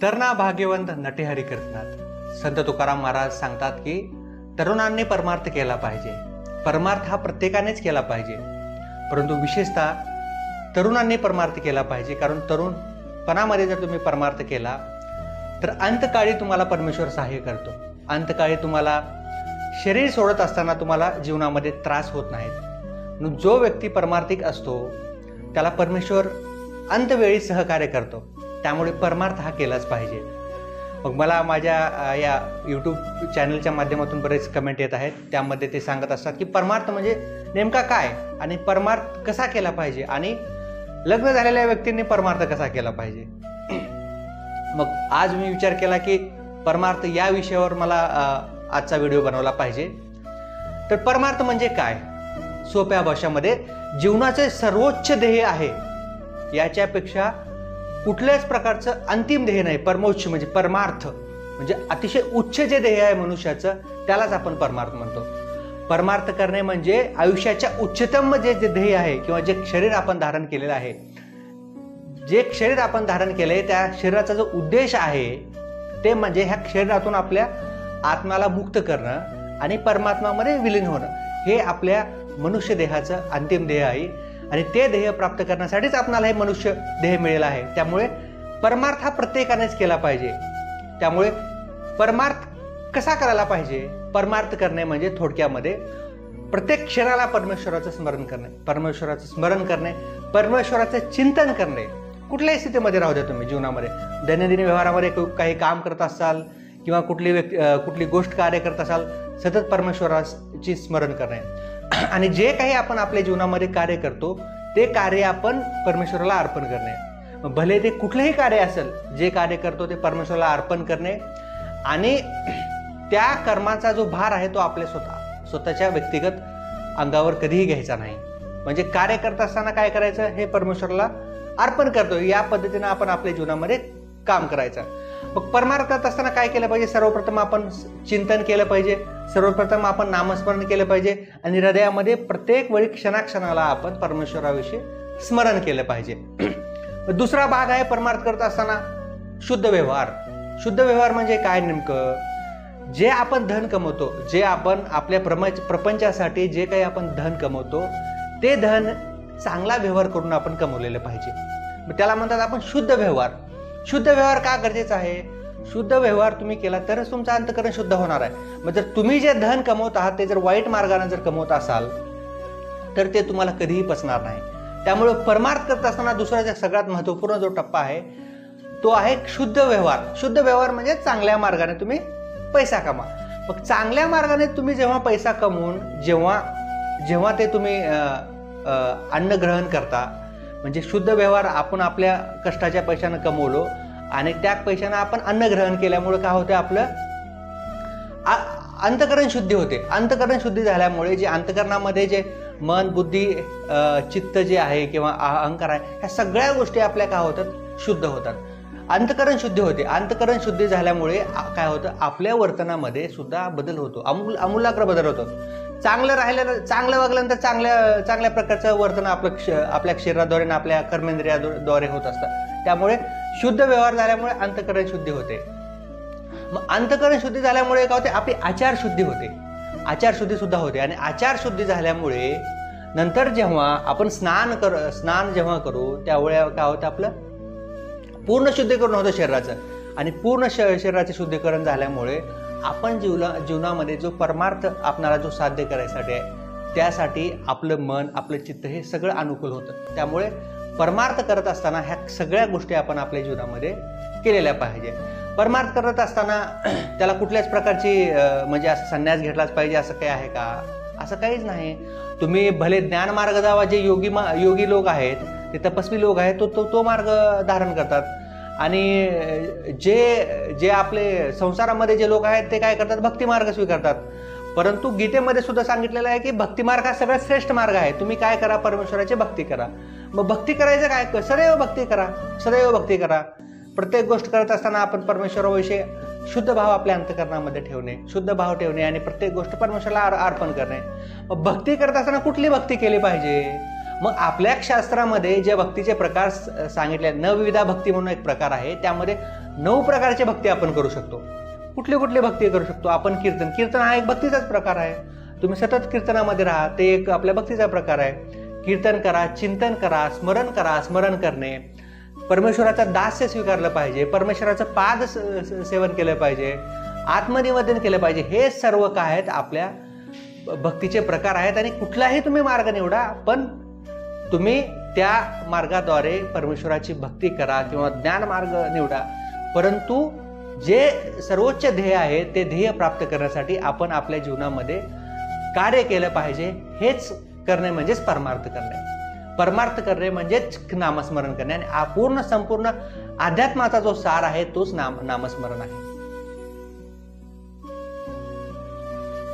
तरणा भाग्यवंत नटेहरी कीर्तनात संत तुकाराम महाराज सांगतात की तरुणांनी परमार्थ केला पाहिजे. परमार्थ हा प्रत्येकानेच केला पाहिजे, परंतु विशेषतः तरुणांनी परमार्थ केला पाहिजे. कारण तरुणपणामध्ये जर तुम्ही परमार्थ केला तर अंतकाळी तुम्हाला परमेश्वर सहाय्य करतो. अंतकाळी तुम्हाला शरीर सोडत असताना तुम्हाला जीवनामध्ये त्रास होत नाहीत. जो व्यक्ती परमार्थिक असतो त्याला परमेश्वर अंतवेळी सहकार्य करतो. त्यामुळे परमार्थ हा केलाच पाहिजे. मग मला माझ्या या यूट्यूब चॅनलच्या माध्यमातून बरेच कमेंट येत आहेत. त्यामध्ये ते सांगत असतात की परमार्थ म्हणजे नेमका काय आणि परमार्थ कसा केला पाहिजे आणि लग्न झालेल्या व्यक्तींनी परमार्थ कसा केला पाहिजे. मग आज मी विचार केला की परमार्थ या विषयावर मला आजचा व्हिडिओ बनवला पाहिजे. तर परमार्थ म्हणजे काय? सोप्या भाषेमध्ये जीवनाचे सर्वोच्च ध्येय आहे. याच्यापेक्षा कुठल्याच प्रकारचं अंतिम ध्येय नाही. परमोच्च म्हणजे परमार्थ म्हणजे अतिशय उच्च जे ध्येय आहे मनुष्याचं त्यालाच आपण परमार्थ म्हणतो. परमार्थ करणे म्हणजे आयुष्याच्या उच्चतम जे ध्येय आहे किंवा जे शरीर आपण धारण केलेलं आहे, जे शरीर आपण धारण केलंय त्या शरीराचा जो उद्देश आहे ते म्हणजे ह्या शरीरातून आपल्या आत्म्याला मुक्त करणं आणि परमात्म्यामध्ये विलीन होणं. हे आपल्या मनुष्य देहाचं अंतिम ध्येय आहे आणि ते ध्येय प्राप्त करण्यासाठीच आपल्याला हे मनुष्य ध्येय मिळालं आहे. त्यामुळे परमार्थ हा प्रत्येकानेच केला पाहिजे. त्यामुळे परमार्थ कसा करायला पाहिजे? परमार्थ करणे म्हणजे थोडक्यामध्ये प्रत्येक क्षणाला परमेश्वराचं स्मरण करणे, परमेश्वराचं स्मरण करणे, परमेश्वराचं चिंतन करणे. कुठल्याही स्थितीमध्ये राहू द्या तुम्ही जीवनामध्ये, दैनंदिन व्यवहारामध्ये काही काम करत असाल किंवा कुठली गोष्ट कार्य करत असाल, सतत परमेश्वराची स्मरण करणे. आणि जे काही आपण आपल्या जीवनामध्ये कार्य करतो ते कार्य आपण परमेश्वराला अर्पण करणे. भले ते कुठलंही कार्य असेल, जे कार्य करतो ते परमेश्वराला अर्पण करणे आणि त्या कर्माचा जो भार आहे तो आपल्या स्वतःच्या व्यक्तिगत अंगावर कधीही घ्यायचा नाही. म्हणजे कार्य करत असताना काय करायचं हे परमेश्वराला अर्पण करतो. या पद्धतीने आपण आपल्या जीवनामध्ये काम करायचं. मग परमार्थ करत असताना काय केलं पाहिजे? सर्वप्रथम आपण चिंतन केलं पाहिजे, सर्वप्रथम आपण नामस्मरण केलं पाहिजे आणि हृदयामध्ये प्रत्येक वेळी क्षणाक्षणाला आपण परमेश्वराविषयी स्मरण केलं पाहिजे. दुसरा भाग आहे परमार्थ करत असताना शुद्ध व्यवहार. शुद्ध व्यवहार म्हणजे काय? नेमकं जे आपण धन कमवतो, जे आपण आपल्या प्रपंचासाठी जे काही आपण धन कमवतो ते धन चांगला व्यवहार करून आपण कमवलेलं पाहिजे. मग त्याला म्हणतात आपण शुद्ध व्यवहार. शुद्ध व्यवहार का गरजेचा आहे? शुद्ध व्यवहार तुम्ही केला तरच तुमचं अंतःकरण शुद्ध होणार आहे. मग जर तुम्ही जे धन कमवत आहात ते जर वाईट मार्गाने जर कमवत असाल तर ते तुम्हाला कधीही पचणार नाही. त्यामुळे परमार्थ करत असताना दुसरा सगळ्यात महत्त्वपूर्ण जो टप्पा आहे तो आहे शुद्ध व्यवहार. शुद्ध व्यवहार म्हणजे चांगल्या मार्गाने तुम्ही पैसा कमा. मग चांगल्या मार्गाने तुम्ही जेव्हा पैसा कमवून जेव्हा ते तुम्ही अन्न ग्रहण करता, म्हणजे शुद्ध व्यवहार आपण आपल्या कष्टाच्या पैशानं कमवलो आणि त्या पैशानं आपण अन्न ग्रहण केल्यामुळे काय होते? आपलं अंतःकरण शुद्धी होते. अंतःकरण शुद्धी झाल्यामुळे जे अंतःकरणामध्ये जे मन, बुद्धी, चित्त जे आहे किंवा अहंकार आहे, ह्या सगळ्या गोष्टी आपल्या काय होतात? शुद्ध होतात. अंतःकरण शुद्धी होते. अंतःकरण शुद्धी झाल्यामुळे काय होतं? आपल्या वर्तनामध्ये सुद्धा बदल होतो, आमूलाग्र बदल होतो. चांगलं वागल्यानंतर चांगल्या प्रकारचं वर्तन आपल्या शरीराद्वारे आणि आपल्या कर्मेंद्रियाद्वारे होत असतं. त्यामुळे शुद्ध व्यवहार झाल्यामुळे अंतःकरण शुद्धी होते. मग अंतःकरण शुद्धी झाल्यामुळे काय होते? आपली आचार शुद्धी होते. आचार शुद्धी सुद्धा होते आणि आचार शुद्धी झाल्यामुळे नंतर जेव्हा आपण स्नान जेव्हा करू त्यावेळी काय होतं? आपलं पूर्ण शुद्धीकरण होतं शरीराचं आणि पूर्ण शरीराचे शुद्धीकरण झाल्यामुळे आपण जीवनामध्ये जो परमार्थ आपणाला जो साध्य करायसाठी आहे त्यासाठी आपलं मन, आपलं चित्त हे सगळं अनुकूल होतं. त्यामुळे परमार्थ करत असताना ह्या सगळ्या गोष्टी आपण आपल्या जीवनामध्ये केलेल्या पाहिजे. परमार्थ करत असताना त्याला कुठल्याच प्रकारची म्हणजे असं संन्यास घेतलाच पाहिजे असं काही आहे का? असं काहीच नाही. तुम्ही भले ज्ञान मार्ग जावा, जे योगी लोक आहेत, ते तपस्वी लोक आहेत, तो मार्ग धारण करतात आणि जे आपले संसारामध्ये जे लोक आहेत ते काय करतात? भक्ती मार्ग स्वीकारतात. परंतु गीतेमध्ये सुद्धा सांगितलेलं आहे की भक्ती मार्ग हा सगळ्यात श्रेष्ठ मार्ग आहे. तुम्ही काय करा? परमेश्वराची भक्ती करा. मग भक्ती करायचं काय? सदैव भक्ती करा, सदैव भक्ती करा. प्रत्येक गोष्ट करत असताना आपण परमेश्वराविषयी शुद्ध भाव आपल्या अंतःकरणामध्ये ठेवणे, शुद्ध भाव ठेवणे आणि प्रत्येक गोष्ट परमेश्वराला अर्पण करणे. मग भक्ती करत असताना कुठली भक्ती केली पाहिजे? मग आपल्या शास्त्रामध्ये जे भक्तीचे प्रकार सांगितले, नवविधा भक्ती म्हणून एक प्रकार आहे, त्यामध्ये 9 प्रकारचे भक्ती आपण करू शकतो. कुठले कुठले भक्ती करू शकतो आपण? कीर्तन हा एक भक्तीचाच प्रकार आहे. तुम्ही सतत कीर्तनामध्ये राहा, ते एक आपल्या भक्तीचा प्रकार आहे. कीर्तन करा, चिंतन करा, स्मरण करणे, परमेश्वराचं दास्य स्वीकारलं पाहिजे, परमेश्वराचं पाद सेवन केलं पाहिजे, आत्मनिवेदन केलं पाहिजे. हे सर्व काय आहेत? आपल्या भक्तीचे प्रकार आहेत. आणि कुठलाही तुम्ही मार्ग निवडा, पण तुम्ही त्या मार्गाद्वारे परमेश्वराची भक्ती करा किंवा ज्ञान मार्ग निवडा. परंतु जे सर्वोच्च ध्येय आहे ते ध्येय प्राप्त करण्यासाठी आपण आपल्या जीवनामध्ये कार्य केलं पाहिजे. हेच करणे म्हणजेच परमार्थ करणे. परमार्थ करणे म्हणजेच नामस्मरण करणे. आणि संपूर्ण अध्यात्माचा जो सार आहे तोच नामस्मरण आहे.